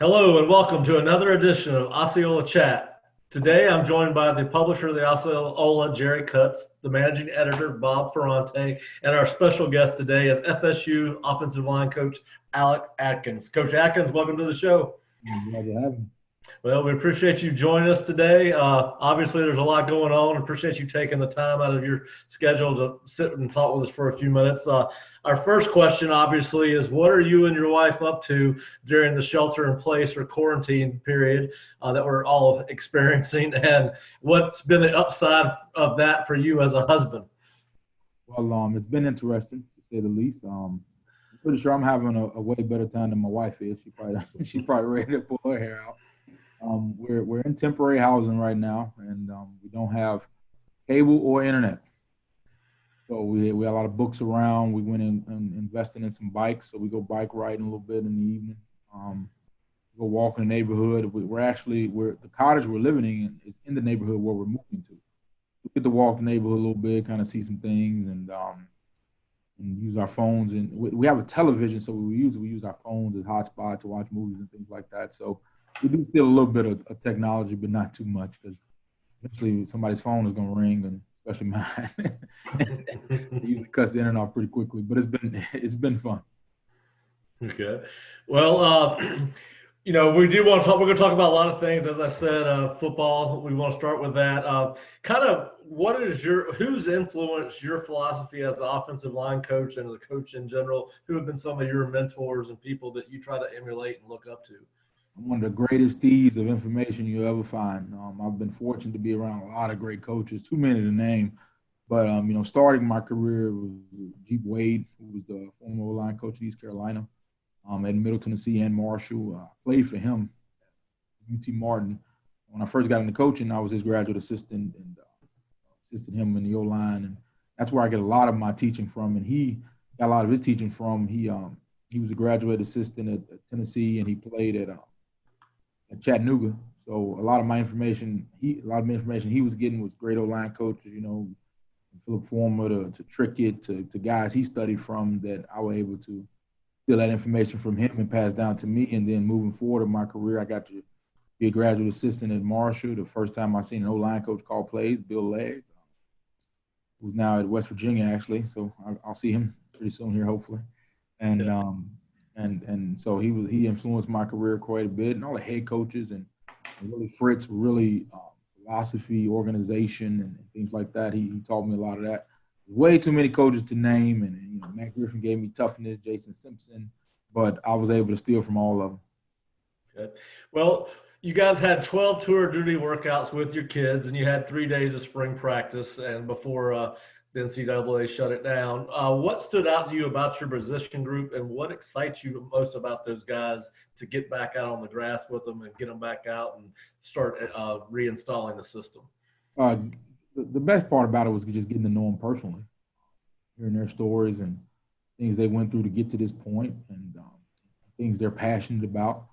Hello and welcome to another edition of Osceola Chat. Today I'm joined by the publisher of the Osceola, Jerry Cutts, the managing editor, Bob Ferrante, and our special guest today is FSU offensive line coach Alec Atkins. Coach Atkins, welcome to the show. Glad to have you. Well, we appreciate you joining us today. Obviously, there's a lot going on. Appreciate you taking the time out of your schedule to sit and talk with us for a few minutes. Our first question, obviously, is what are you and your wife up to during the shelter in place or quarantine period that we're all experiencing? And what's been the upside of that for you as a husband? Well, it's been interesting to say the least. I'm pretty sure I'm having a way better time than my wife is. She's probably ready to pull her hair out. We're in temporary housing right now, and we don't have cable or internet. So we have a lot of books around. We went in and invested in some bikes, so we go bike riding a little bit in the evening. Um, go walk in the neighborhood. We're the cottage we're living in is in the neighborhood where we're moving to. We get to walk the neighborhood a little bit, kind of see some things, and use our phones. And we have a television, so we use our phones as hotspot to watch movies and things like that. So we do still a little bit of technology, but not too much because eventually somebody's phone is going to ring, and especially mine. It usually cuts the internet off pretty quickly, but it's been fun. Okay. Well, we do want to talk. We're going to talk about a lot of things. As I said, football. We want to start with that. Kind of, who's influenced your philosophy as the offensive line coach and the coach in general? Who have been some of your mentors and people that you try to emulate and look up to? I'm one of the greatest thieves of information you'll ever find. I've been fortunate to be around a lot of great coaches, too many to name. But starting my career was Jeep Wade, who was the former O-line coach of East Carolina, at Middle Tennessee and Marshall. Played for him, UT Martin. When I first got into coaching, I was his graduate assistant and assisted him in the O-line, and that's where I get a lot of my teaching from. And he got a lot of his teaching from. He was a graduate assistant at Tennessee, and he played at Chattanooga. So a lot of my information he was getting was great O-line coaches, Philip Former to Trickett to guys he studied from that I was able to steal that information from him and pass down to me. And then moving forward in my career, I got to be a graduate assistant at Marshall. The first time I seen an O-line coach call plays, Bill Legg, who's now at West Virginia actually. So I'll see him pretty soon here, hopefully. And Yeah. so he influenced my career quite a bit, and all the head coaches and really Fritz really philosophy, organization, and things like that. He taught me a lot of that. Way too many coaches to name, and Matt Griffin gave me toughness, Jason Simpson, but I was able to steal from all of them. Okay. Well, you guys had 12 tour duty workouts with your kids, and you had 3 days of spring practice, and before the NCAA shut it down. What stood out to you about your position group, and what excites you most about those guys to get back out on the grass with them and get them back out and start reinstalling the system? Uh, the best part about it was just getting to know them personally, hearing their stories and things they went through to get to this point, and things they're passionate about.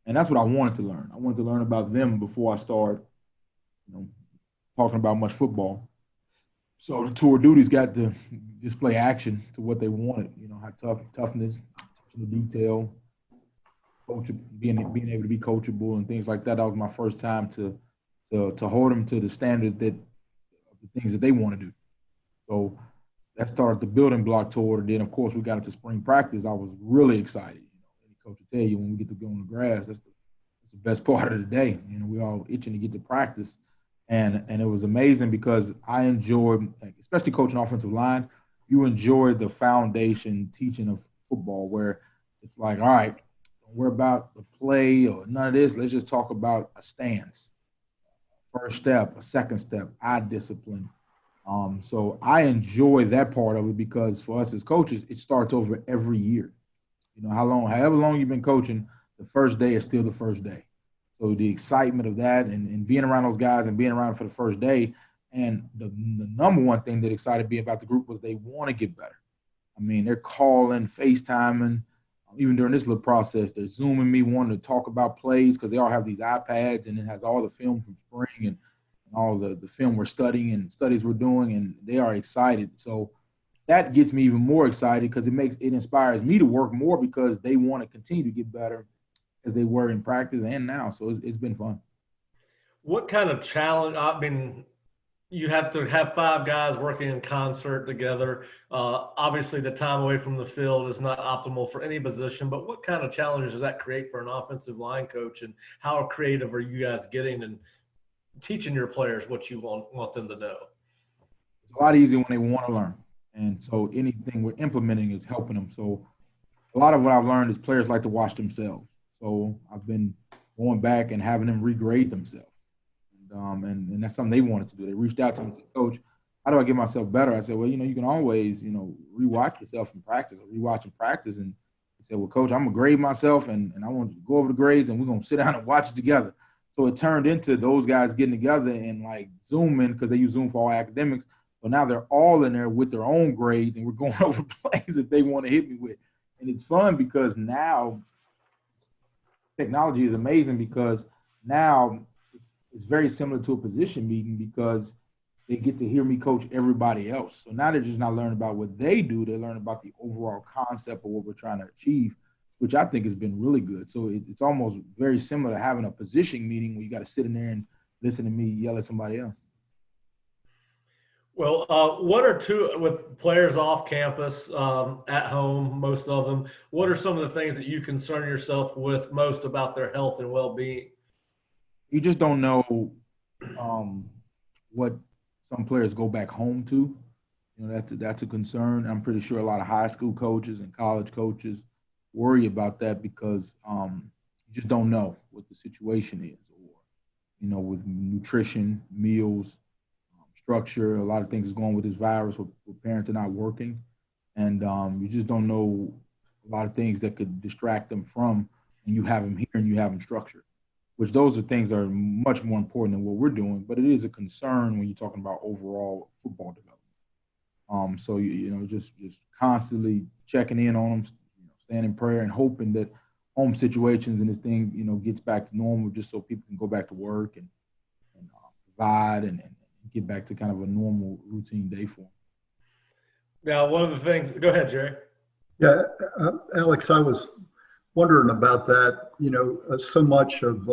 And that's what I wanted to learn. I wanted to learn about them before I start, you know, talking about much football. So the tour duties got to display action to what they wanted. How toughness, attention to detail, being able to be coachable and things like that. That was my first time to hold them to the standard that the things that they want to do. So that started the building block toward. Then of course we got into spring practice. I was really excited. Any coach will tell you when we get to go on the grass, that's the best part of the day. We all itching to get to practice. And it was amazing because I enjoyed, especially coaching offensive line, you enjoy the foundation teaching of football where it's like, all right, don't worry about the play or none of this. Let's just talk about a stance, first step, a second step, eye discipline. So I enjoy that part of it because for us as coaches, it starts over every year. However long you've been coaching, the first day is still the first day. So the excitement of that and being around those guys and being around for the first day. And the number one thing that excited me about the group was they want to get better. I mean, they're calling, FaceTiming, even during this little process, they're Zooming me, wanting to talk about plays because they all have these iPads and it has all the film from spring and all the film we're studying and studies we're doing, and they are excited. So that gets me even more excited because it inspires me to work more because they want to continue to get better as they were in practice and now. So it's been fun. What kind of challenge? I mean, you have to have five guys working in concert together. Obviously, the time away from the field is not optimal for any position, but what kind of challenges does that create for an offensive line coach? And how creative are you guys getting and teaching your players what you want them to know? It's a lot easier when they want to learn. And so anything we're implementing is helping them. So a lot of what I've learned is players like to watch themselves. So I've been going back and having them regrade themselves. And that's something they wanted to do. They reached out to me and said, Coach, how do I get myself better? I said, well, you can always, rewatch yourself in practice or rewatch in practice. And he said, well, Coach, I'm going to grade myself and I want to go over the grades and we're going to sit down and watch it together. So it turned into those guys getting together and like Zooming because they use Zoom for all academics. So now they're all in there with their own grades and we're going over plays that they want to hit me with. And it's fun because now technology is amazing because now it's very similar to a position meeting because they get to hear me coach everybody else. So now they're just not learning about what they do. They learn about the overall concept of what we're trying to achieve, which I think has been really good. So it's almost very similar to having a position meeting where you got to sit in there and listen to me yell at somebody else. Well, what are two with players off campus, at home, most of them? What are some of the things that you concern yourself with most about their health and well-being? You just don't know what some players go back home to. That's a concern. I'm pretty sure a lot of high school coaches and college coaches worry about that because you just don't know what the situation is, or with nutrition, meals, structure. A lot of things is going with this virus where parents are not working, and you just don't know a lot of things that could distract them from when you have them here and you have them structured. Which those are things that are much more important than what we're doing, but it is a concern when you're talking about overall football development. So just constantly checking in on them, staying in prayer and hoping that home situations and this thing, gets back to normal, just so people can go back to work and provide and get back to kind of a normal routine day for them. Now, one of the things, go ahead, Jerry. Yeah, Alex, I was wondering about that. So much of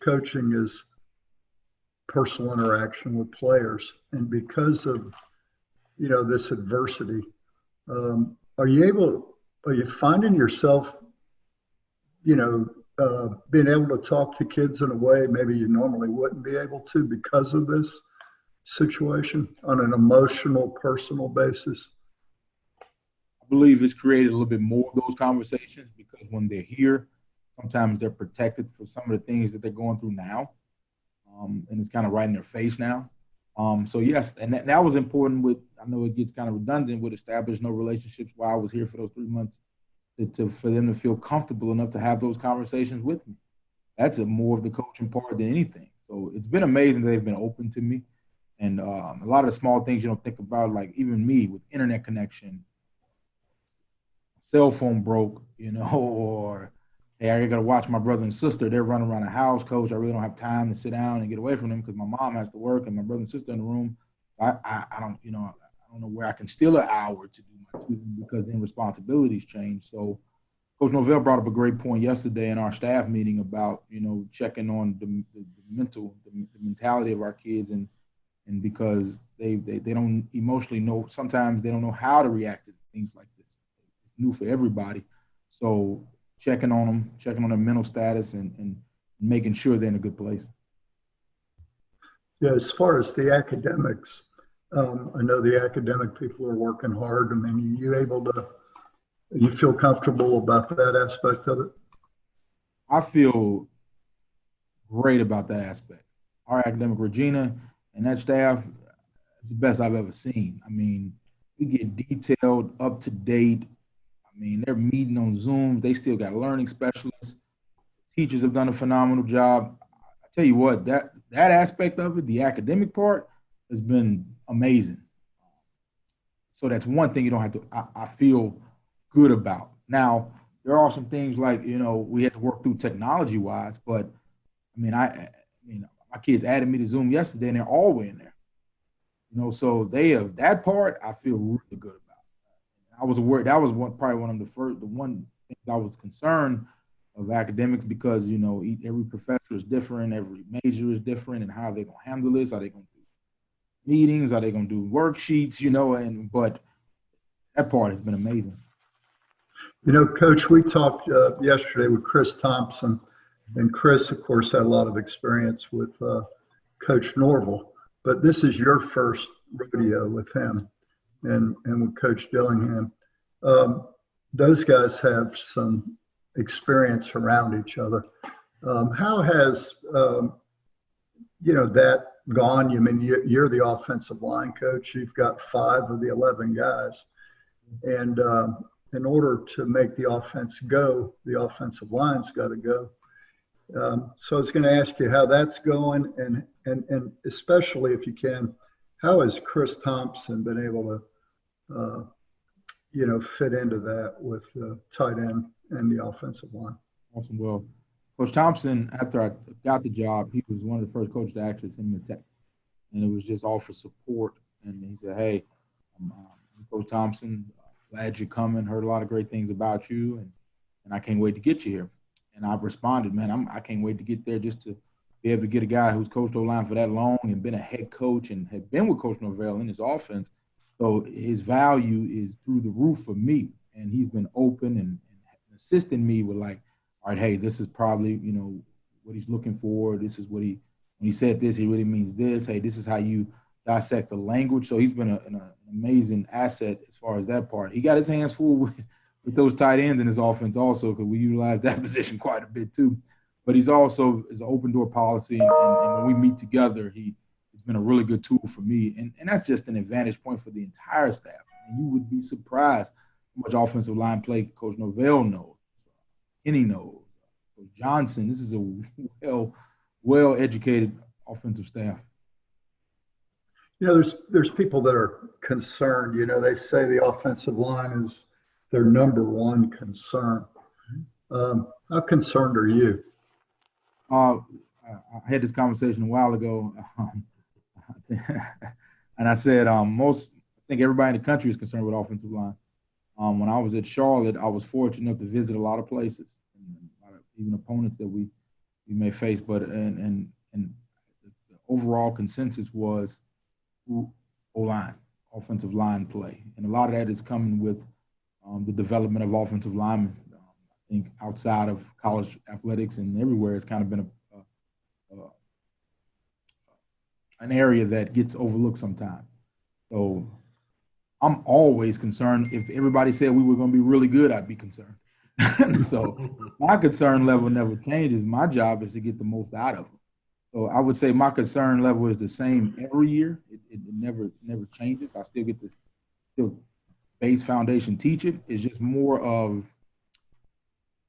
coaching is personal interaction with players, and because of this adversity, are you finding yourself, being able to talk to kids in a way maybe you normally wouldn't be able to because of this situation on an emotional, personal basis? I believe it's created a little bit more of those conversations because when they're here, sometimes they're protected for some of the things that they're going through now. And it's kind of right in their face now. So yes, and that was important I know it gets kind of redundant with establish no relationships while I was here for those 3 months for them to feel comfortable enough to have those conversations with me. That's more of the coaching part than anything. So it's been amazing that they've been open to me. And a lot of the small things you don't think about, like even me with internet connection, cell phone broke, or hey, I got to watch my brother and sister. They're running around the house, coach. I really don't have time to sit down and get away from them because my mom has to work and my brother and sister in the room. I don't, I don't know where I can steal an hour to do my tutoring because then responsibilities change. So Coach Novell brought up a great point yesterday in our staff meeting about, checking on the mentality of our kids and because they don't emotionally know, sometimes they don't know how to react to things like this. It's new for everybody. So checking on their mental status and making sure they're in a good place. Yeah, as far as the academics, I know the academic people are working hard. I mean, you feel comfortable about that aspect of it? I feel great about that aspect. Our academic, Regina, and that staff is the best I've ever seen. I mean, we get detailed, up to date. I mean, they're meeting on Zoom. They still got learning specialists. Teachers have done a phenomenal job. I tell you what, that aspect of it, the academic part, has been amazing. So that's one thing you don't have to, I feel good about. Now, there are some things like, we had to work through technology wise, but I mean, my kids added me to Zoom yesterday and they're all in there. So they have that part I feel really good about. I was worried. That was probably one of the one things I was concerned of academics because, you know, every professor is different, every major is different, and how they're going to handle this. Are they going to do meetings? Are they going to do worksheets? You know, but that part has been amazing. You know, Coach, we talked yesterday with Chris Thompson, and Chris, of course, had a lot of experience with Coach Norval, but this is your first rodeo with him and with Coach Dillingham. Those guys have some experience around each other. How has that gone? You mean you're the offensive line coach. You've got 5 of the 11 guys, and in order to make the offense go, the offensive line's got to go. So I was going to ask you how that's going, and especially if you can, how has Chris Thompson been able to fit into that with the tight end and the offensive line? Awesome. Well, Coach Thompson, after I got the job, he was one of the first coaches to actually send me a text, and it was just all for support. And he said, "Hey, I'm Coach Thompson. Glad you're coming. Heard a lot of great things about you, and I can't wait to get you here." And I responded, "Man, I can't wait to get there just to be able to get a guy who's coached O-line for that long and been a head coach and had been with Coach Norvell in his offense. So his value is through the roof for me, and he's been open and assisting me with like, all right, hey, this is probably, you know, what he's looking for. This is what when he said this, he really means this. Hey, this is how you dissect the language." So he's been an amazing asset as far as that part. He got his hands full with those tight ends in his offense also, because we utilize that position quite a bit too. But he's also is an open door policy, and when we meet together, he's been a really good tool for me, and that's just an advantage point for the entire staff. And you would be surprised how much offensive line play Coach Norvell knows, Kenny knows, Coach Johnson. This is a well educated offensive staff. You know, there's people that are concerned. You know, they say the offensive line is their number one concern. How concerned are you? I had this conversation a while ago, and I said I think everybody in the country is concerned with offensive line. When I was at Charlotte, I was fortunate enough to visit a lot of places, even opponents that we may face. But and the overall consensus was O-line, offensive line play, and a lot of that is coming with the development of offensive linemen. I think outside of college athletics and everywhere, it's kind of been an area that gets overlooked sometimes. So I'm always concerned. If everybody said we were going to be really good, I'd be concerned. So my concern level never changes. My job is to get the most out of them. So I would say my concern level is the same every year. It never changes. I still get the base foundation teach it. It's just more of,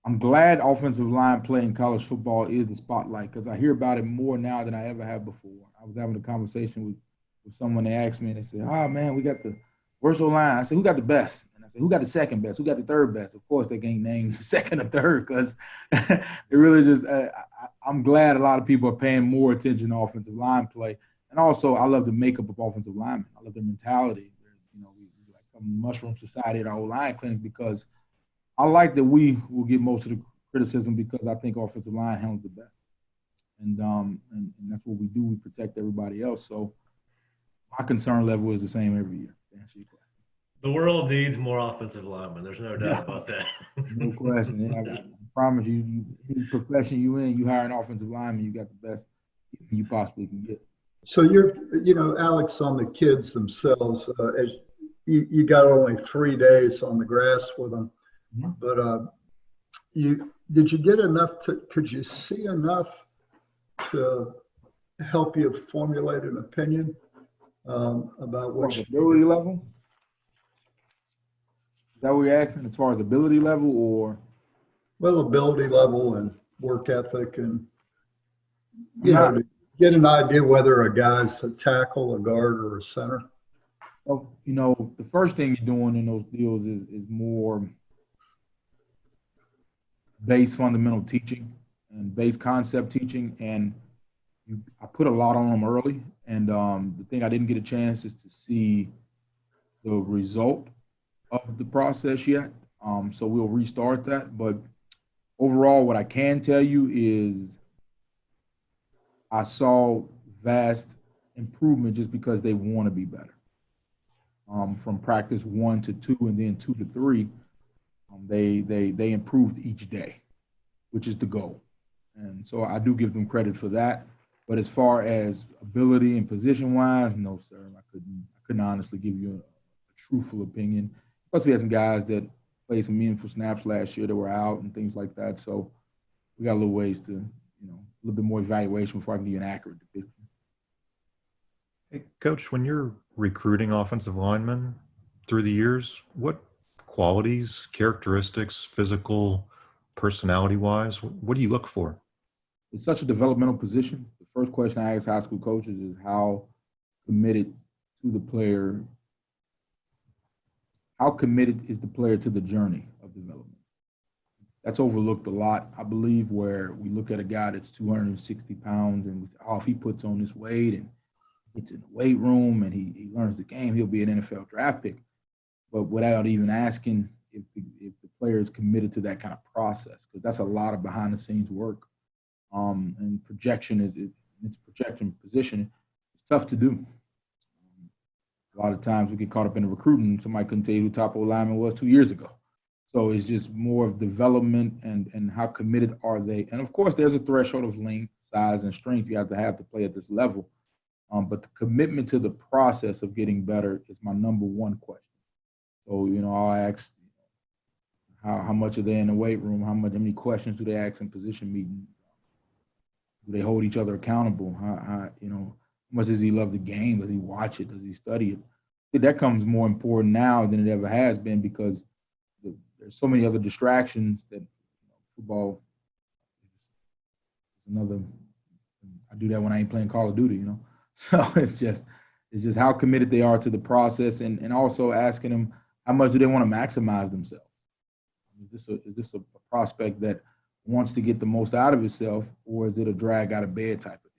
I'm glad offensive line play in college football is the spotlight, because I hear about it more now than I ever have before. I was having a conversation with someone. They asked me, and they said, "Oh man, we got the worst O-line." I said, "Who got the best?" And I said, "Who got the second best? Who got the third best?" Of course, they can't name second or third, because it really just. I'm glad a lot of people are paying more attention to offensive line play, and also I love the makeup of offensive linemen. I love their mentality. You know, we like a mushroom society at our O-line clinic, because I like that we will get most of the criticism, because I think offensive line handles the best, and that's what we do. We protect everybody else. So my concern level is the same every year. To answer your question. The world needs more offensive linemen. There's no doubt about that. No question. I promise you, any profession you in, you hire an offensive lineman, you got the best you possibly can get. So Alex, on the kids themselves, as you got only 3 days on the grass with them. But did you get enough could you see enough to help you formulate an opinion about what ability level? Is that what you're asking, as far as ability level, or? Well, ability level and work ethic, and to get an idea whether a guy's a tackle, a guard, or a center. Well, the first thing you're doing in those deals is more base fundamental teaching and base concept teaching, and I put a lot on them early. And the thing I didn't get a chance is to see the result of the process yet. So we'll restart that. But Overall, what I can tell you is I saw vast improvement just because they want to be better. From practice 1 to 2 and then 2 to 3, they improved each day, which is the goal. And so I do give them credit for that. But as far as ability and position wise, no, sir, I couldn't honestly give you a truthful opinion. Plus, we had some guys that played some meaningful snaps last year that were out and things like that. So we got a little ways to, a little bit more evaluation before I can give you an accurate depiction. Hey, Coach, when you're recruiting offensive linemen through the years, what qualities, characteristics, physical, personality-wise, what do you look for? It's such a developmental position. The first question I ask high school coaches is how committed to the player, how committed is the player to the journey of development? That's overlooked a lot, I believe, where we look at a guy that's 260 pounds and we say, oh, if he puts on this weight and gets in the weight room and he learns the game, he'll be an NFL draft pick. But without even asking if the player is committed to that kind of process, because that's a lot of behind the scenes work. And projection it's projection position. It's tough to do. A lot of times we get caught up in the recruiting. Somebody couldn't tell you who top O-lineman was 2 years ago. So it's just more of development and how committed are they. And of course, there's a threshold of length, size, and strength you have to play at this level. But the commitment to the process of getting better is my number one question. So, I'll ask how much are they in the weight room? How many questions do they ask in position meetings? Do they hold each other accountable? How much does he love the game? Does he watch it? Does he study it? I think that comes more important now than it ever has been because there's so many other distractions that football is another. I do that when I ain't playing Call of Duty, So it's just how committed they are to the process and also asking them how much do they want to maximize themselves. Is this a prospect that wants to get the most out of himself, or is it a drag out of bed type of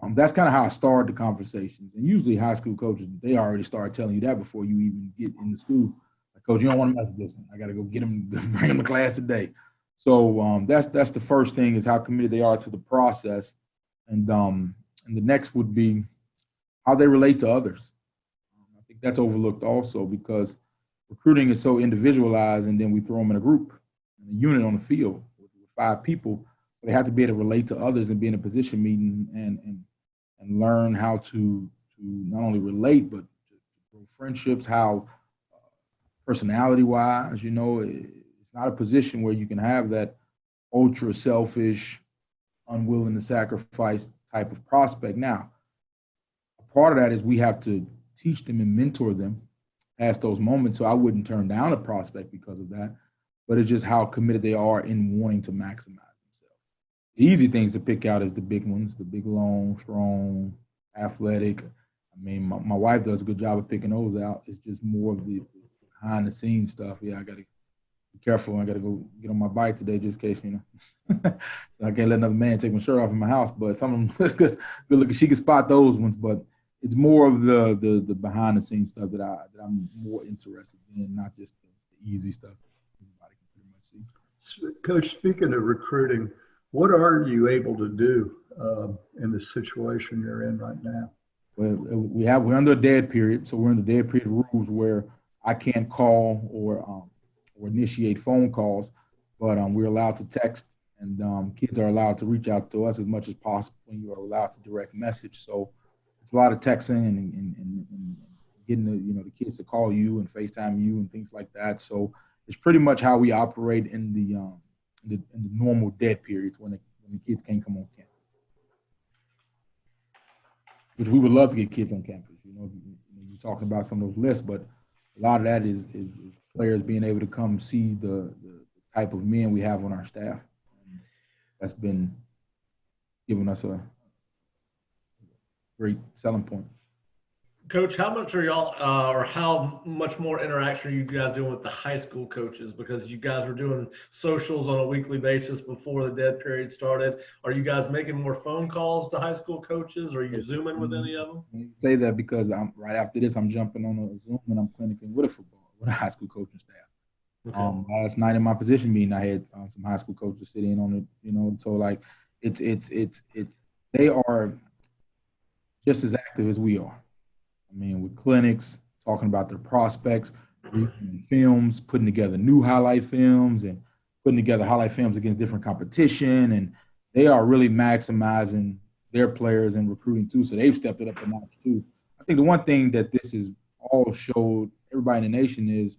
deal? That's kind of how I started the conversations. And usually high school coaches, they already start telling you that before you even get into school. Like, Coach, you don't want to mess with this one. I got to go get him, bring him to class today. So that's the first thing is how committed they are to the process. And the next would be how they relate to others. I think that's overlooked also because recruiting is so individualized, and then we throw them in a group, in a unit on the field with 5 people. They have to be able to relate to others and be in a position meeting and learn how to not only relate, but to grow friendships, how personality-wise, it's not a position where you can have that ultra selfish, unwilling to sacrifice type of prospect. Now, a part of that is we have to teach them and mentor them past those moments. So I wouldn't turn down a prospect because of that, but it's just how committed they are in wanting to maximize themselves. The easy things to pick out is the big ones, the big, long, strong, athletic. I mean, my wife does a good job of picking those out. It's just more of the behind the scenes stuff. Yeah, I got to be careful. I got to go get on my bike today just in case, so I can't let another man take my shirt off in my house. But some of them good looking. She can spot those ones, but it's more of the behind the scenes stuff that I'm more interested in, not just the easy stuff everybody can pretty much see. Coach, speaking of recruiting, what are you able to do in the situation you're in right now? Well, we're under a dead period, so we're in the dead period rules where I can't call or initiate phone calls, but we're allowed to text, and kids are allowed to reach out to us as much as possible when you are allowed to direct message. So it's a lot of texting and getting the kids to call you and FaceTime you and things like that. So it's pretty much how we operate in the normal dead periods when the kids can't come on campus. Which we would love to get kids on campus. You're talking about some of those lists, but a lot of that is players being able to come see the type of men we have on our staff. And that's been giving us a great selling point. Coach, how much are y'all, or how much more interaction are you guys doing with the high school coaches? Because you guys were doing socials on a weekly basis before the dead period started. Are you guys making more phone calls to high school coaches? Are you Zooming with any of them? I say that because right after this, I'm jumping on a Zoom and I'm clinicking with a high school coaching staff. Okay. Last night in my position meeting, I had some high school coaches sit in on it. So like it's they are just as active as we are. I mean, with clinics, talking about their prospects, reviewing films, putting together new highlight films, and putting together highlight films against different competition. And they are really maximizing their players and recruiting too. So they've stepped it up a notch too. I think the one thing that this is all showed everybody in the nation is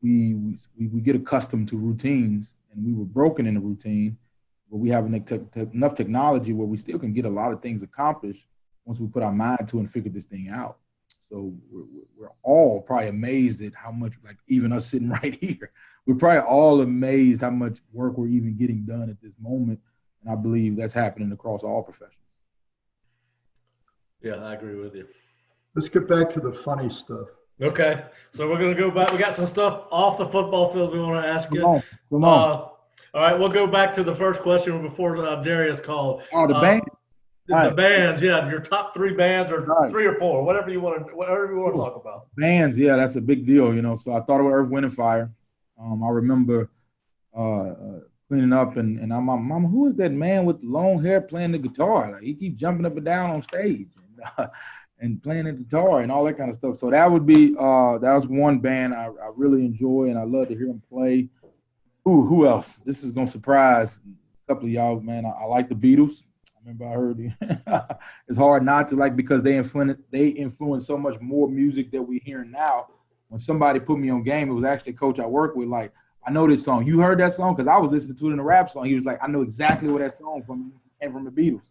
we get accustomed to routines, and we were broken in the routine, but we have enough technology where we still can get a lot of things accomplished once we put our mind to it and figure this thing out. So we're all probably amazed at how much, like even us sitting right here, we're probably all amazed how much work we're even getting done at this moment. And I believe that's happening across all professions. Yeah, I agree with you. Let's get back to the funny stuff. Okay, so we're gonna go back. We got some stuff off the football field we want to ask you. Come on. All right, we'll go back to the first question before Darius called. Oh, the band. The Right. bands, yeah, your top three bands, or Right. 3 or 4, whatever you want to talk about. Bands, yeah, that's a big deal, So I thought about Earth, Wind, and Fire. I remember cleaning up, and I'm like, Mama, who is that man with the long hair playing the guitar? Like, he keeps jumping up and down on stage and playing the guitar and all that kind of stuff. So that would be that was one band I really enjoy, and I love to hear them play. Ooh, who else? This is gonna surprise a couple of y'all, man. I like the Beatles. I remember I heard it's hard not to like, because they influence so much more music that we're hearing now. When somebody put me on game, it was actually a coach I work with. Like, I know this song. You heard that song? Because I was listening to it in a rap song. He was like, I know exactly where that song came from the Beatles.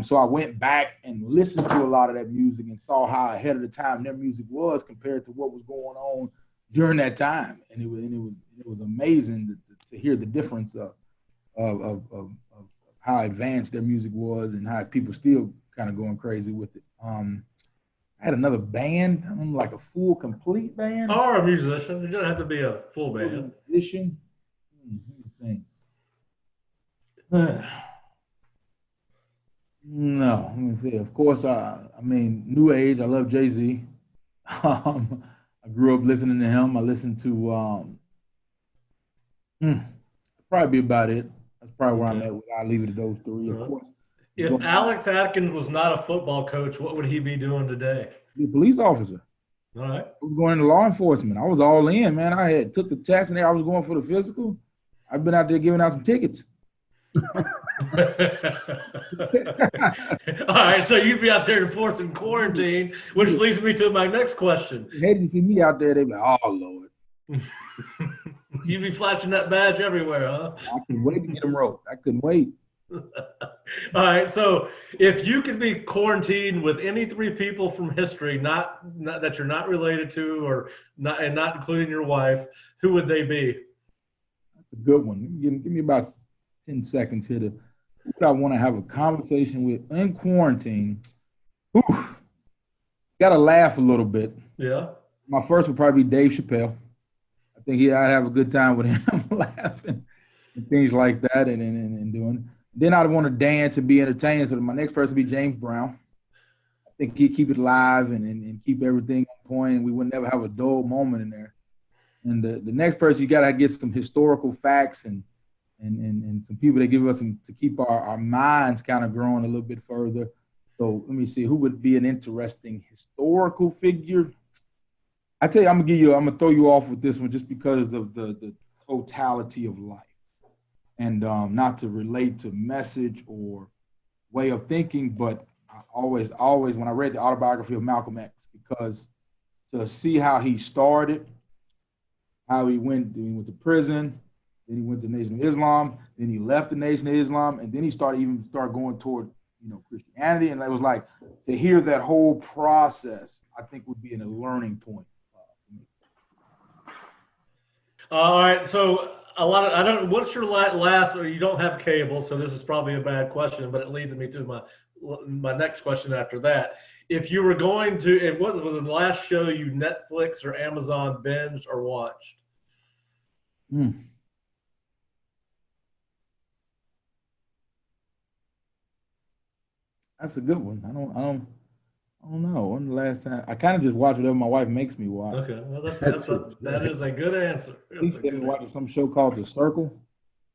So I went back and listened to a lot of that music and saw how ahead of the time their music was compared to what was going on during that time. And it was amazing to hear the difference of how advanced their music was and how people still kind of going crazy with it. I had another band, like a full, complete band. Or a musician. You don't have to be a full band. Musician. Let me think. No, let me see. Of course, I mean, New Age. I love Jay-Z. I grew up listening to him. I listened to probably be about it. That's probably where I'm at. I'll leave it to those three. Of course. If Alex Atkins was not a football coach, what would he be doing today? Be a police officer. All right. I was going into law enforcement. I was all in, man. I had took the test and I was going for the physical. I've been out there giving out some tickets. All right, so you'd be out there enforcing quarantine, which leads me to my next question. They hated to see me out there. They'd be like, oh, Lord. You'd be flashing that badge everywhere, huh? I couldn't wait to get them roped. I couldn't wait. All right, so if you could be quarantined with any 3 people from history, not that you're not related to, or not including your wife, who would they be? That's a good one. Give me about 10 seconds here to who would I want to have a conversation with in quarantine. Got to laugh a little bit. Yeah. My first would probably be Dave Chappelle. I think I'd have a good time with him laughing and things like that and doing. Then I'd want to dance and be entertained. So my next person would be James Brown. I think he'd keep it live and keep everything on point. We would never have a dull moment in there. And the next person, you got to get some historical facts and some people that give us some to keep our minds kind of growing a little bit further. So let me see, who would be an interesting historical figure? I tell you, I'm gonna throw you off with this one just because of the totality of life, and not to relate to message or way of thinking, but I always when I read the autobiography of Malcolm X, because to see how he started, how he went to prison, then he went to the Nation of Islam, then he left the Nation of Islam, and then he started going toward Christianity, and it was like to hear that whole process, I think would be a learning point. All right, so I don't. What's your last? Or you don't have cable, so this is probably a bad question, but it leads me to my next question after that. If you were going to, and what was the last show you Netflix or Amazon binged or watched? That's a good one. I I don't know. When the last time I kind of just watch whatever my wife makes me watch. Okay, well, that it. is a good answer. I That's think a they were good watching some show called The Circle.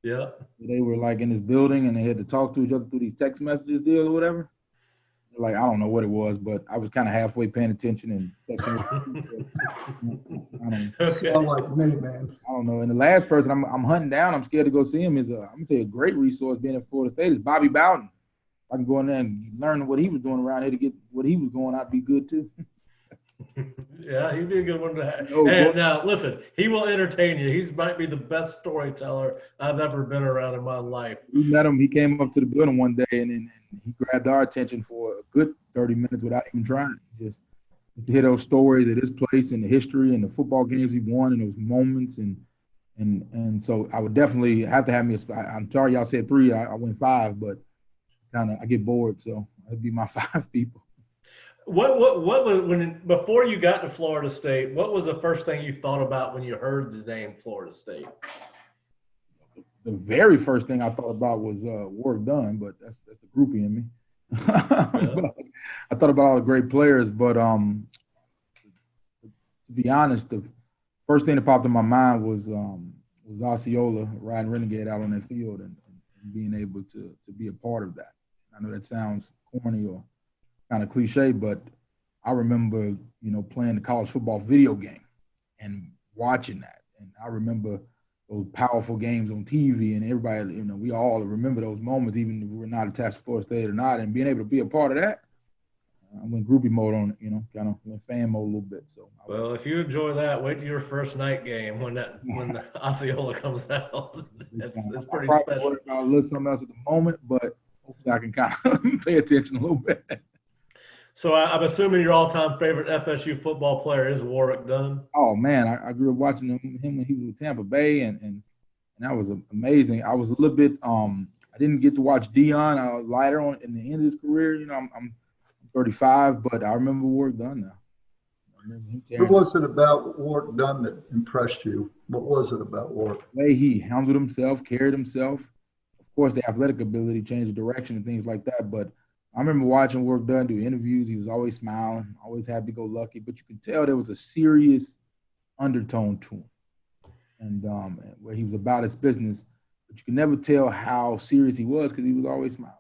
Yeah. They were like in this building and they had to talk to each other through these text messages deal or whatever. Like I don't know what it was, but I was kind of halfway paying attention and texting with I don't Okay. Sound like me, man. I don't know. And the last person I'm hunting down, I'm scared to go see him is I'm gonna tell you a great resource being in Florida State is Bobby Bowden. I can go in there and learn what he was doing around here to get what he was going, I'd be good too. Yeah, he'd be a good one to have. No, And boy. now, listen, he will entertain you. He might be the best storyteller I've ever been around in my life. We met him. He came up to the building one day and he grabbed our attention for a good 30 minutes without even trying. Just to hear those stories of this place and the history and the football games he won and those moments and so I would definitely have to have me. I'm sorry y'all said 3. I went 5, but kind of I get bored, so it'd be my 5 people. What was before you got to Florida State? What was the first thing you thought about when you heard the name Florida State? The very first thing I thought about was work done, but that's the groupie in me. But I thought about all the great players, but to be honest, the first thing that popped in my mind was Osceola riding Renegade out on that field and being able to be a part of that. I know that sounds corny or kind of cliche, but I remember, playing the college football video game and watching that. And I remember those powerful games on TV and everybody, we all remember those moments, even if we're not attached to Florida State or not, and being able to be a part of that. I went groupie mode on it, kind of went fan mode a little bit. So, well, if you enjoy that, wait to your first night game when the Osceola comes out. It's pretty I special. worry about a little something else at the moment, but hopefully I can kind of pay attention a little bit. So I'm assuming your all-time favorite FSU football player is Warwick Dunn. Oh man, I grew up watching him when he was with Tampa Bay, and that was amazing. I was a little bit I didn't get to watch Dion. I was lighter on in the end of his career. I'm 35, but I remember Warwick Dunn now. What was it about Warwick Dunn that impressed you? What was it about Warwick? The way he handled himself, carried himself. Of course, the athletic ability, change of direction, and things like that. But I remember watching Warwick Dunn do interviews. He was always smiling, always happy-go-lucky. But you could tell there was a serious undertone to him, and where he was about his business. But you could never tell how serious he was because he was always smiling.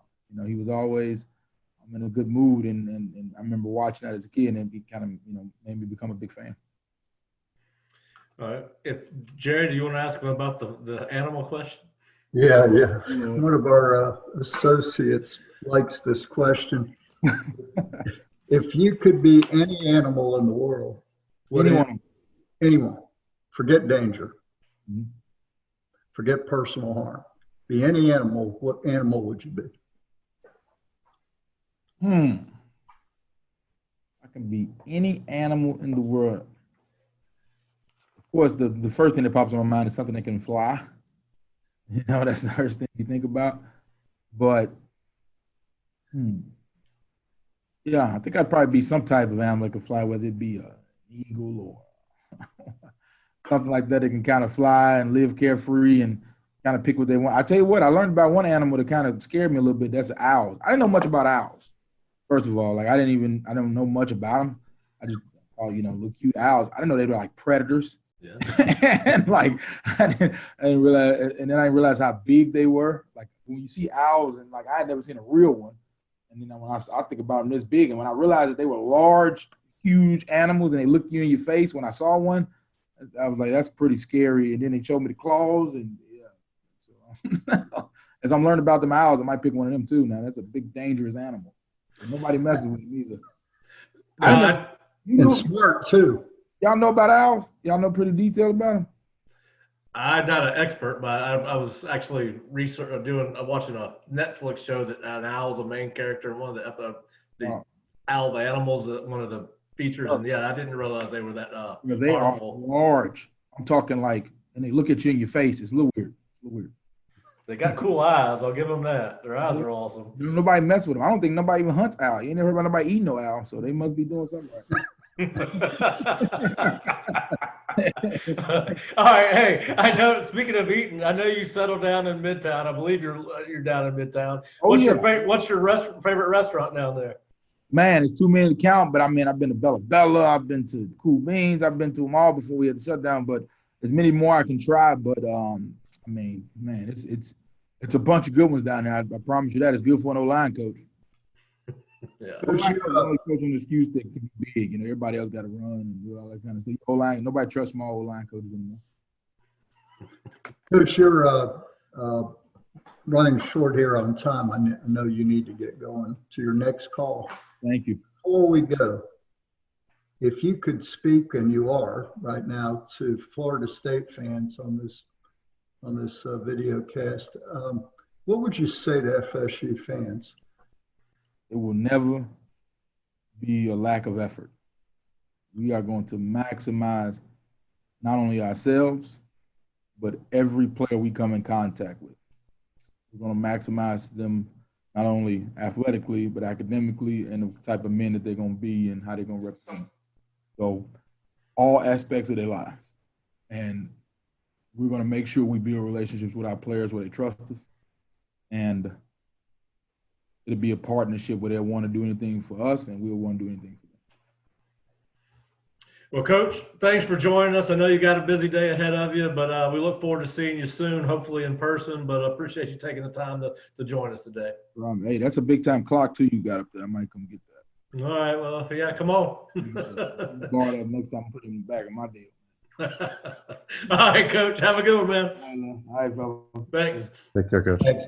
He was always in a good mood, and I remember watching that as a kid, and it kind of made me become a big fan. All right. Jerry, do you want to ask him about the animal question? Yeah. One of our associates likes this question. If you could be any animal in the world, anyone, forget danger, forget personal harm, be any animal, what animal would you be? I can be any animal in the world. Of course, the first thing that pops in my mind is something that can fly. That's the first thing you think about. But, yeah, I think I'd probably be some type of animal that can fly, whether it be an eagle or something like that can kind of fly and live carefree and kind of pick what they want. I tell you what, I learned about one animal that kind of scared me a little bit. That's owls. I didn't know much about owls. First of all, I don't know much about them. I just little cute owls. I didn't know they were like predators. Yeah. And I didn't realize, and then I realized how big they were. Like when you see owls, and I had never seen a real one. And then when I think about them this big, and when I realized that they were large, huge animals, and they looked you in your face, when I saw one, I was like, that's pretty scary. And then they showed me the claws, and so as I'm learning about them owls, I might pick one of them too. Now that's a big, dangerous animal. Nobody messes with them either. And smart too. Y'all know about owls? Y'all know pretty detailed about them? I'm not an expert, but I was actually watching a Netflix show that an owl's a main character in one of the owl the animals, one of the features, and I didn't realize they were that they powerful. Are large. I'm talking and they look at you in your face. It's a little weird. They got cool eyes. I'll give them that. Their eyes are awesome. Nobody mess with them. I don't think nobody even hunts owl. You ain't never heard about nobody eating no owl, so they must be doing something right. All right. Hey, I know. Speaking of eating, I know you settled down in Midtown. I believe you're down in Midtown. What's your favorite restaurant down there? Man, it's too many to count, but I mean, I've been to Bella Bella, I've been to Cool Beans, I've been to them all before we had the shutdown, but there's many more I can try. But I mean, man, it's a bunch of good ones down there. I promise you that. It's good for an O-line coach. Yeah. Coach, O-line coach is the only coach on the excuse that can be big. You know, everybody else got to run and do all that kind of stuff. O-line, nobody trusts small O-line coaches anymore. Coach, you're running short here on time. I know you need to get going to your next call. Thank you. Before we go, if you could speak, and you are right now, to Florida State fans on this video cast, what would you say to FSU fans? It will never be a lack of effort. We are going to maximize not only ourselves, but every player we come in contact with. We're going to maximize them not only athletically, but academically, and the type of men that they're going to be and how they're going to represent. So all aspects of their lives. And we're going to make sure we build relationships with our players where they trust us. And it'll be a partnership where they'll want to do anything for us and we'll want to do anything for them. Well, Coach, thanks for joining us. I know you got a busy day ahead of you, but we look forward to seeing you soon, hopefully in person. But I appreciate you taking the time to join us today. Hey, that's a big time clock too you got up there. I might come get that. All right. Well, yeah, come on. Guard up next time, put it in the back of my deal. All right, Coach. Have a good one, man. All right, fellas. Thanks. Take care, Coach. Thanks.